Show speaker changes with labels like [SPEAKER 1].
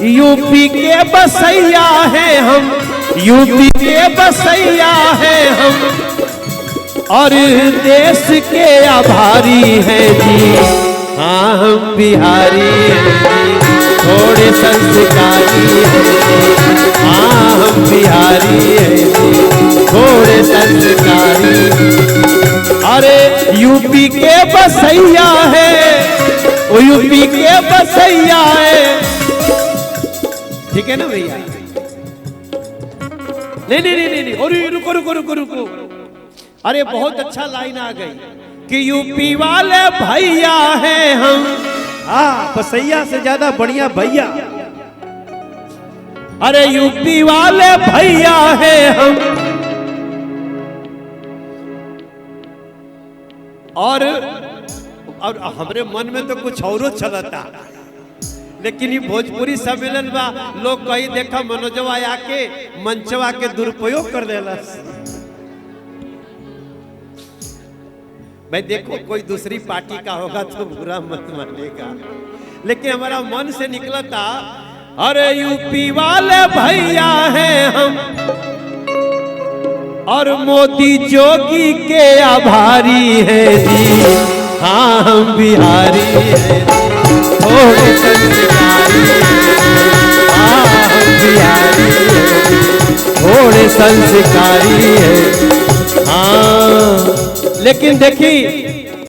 [SPEAKER 1] UP के बसैया हैं हम, यूपी के बसैया हैं हम, और देश के आभारी हैं जी। हाँ हम बिहारी हैं जी, थोड़े संस्कारी हैं जी। हाँ हम बिहारी हैं जी, थोड़े संस्कारी। अरे यूपी के बसैया है, वो यूपी के बसैया है। ठीक है ना भैया? नहीं नहीं नहीं नहीं, अरे रुको रुको रुको रुको। अरे बहुत अच्छा लाइन आ गई कि यूपी वाले भैया हैं हम।
[SPEAKER 2] हाँ, बसैया से ज्यादा बढ़िया भैया।
[SPEAKER 1] अरे यूपी वाले भैया हैं हम, और हमरे मन में तो कुछ और चलता, लेकिन ये भोजपुरी सम्मेलन बा, लोग कहीं देखा मनोजवा आके मंचवा के दुरुपयोग कर देला। भाई देखो, कोई दूसरी पार्टी का होगा तो बुरा मत मानेगा, लेकिन हमारा मन से निकला था, अरे यूपी वाले भैया हैं हम, और मोदी जोगी के आभारी हैं जी। हाँ हम बिहारी हैं, थोड़े संस्कारी। हाँ हम बिहारी हैं, थोड़े संस्कारी हैं। हाँ लेकिन देखी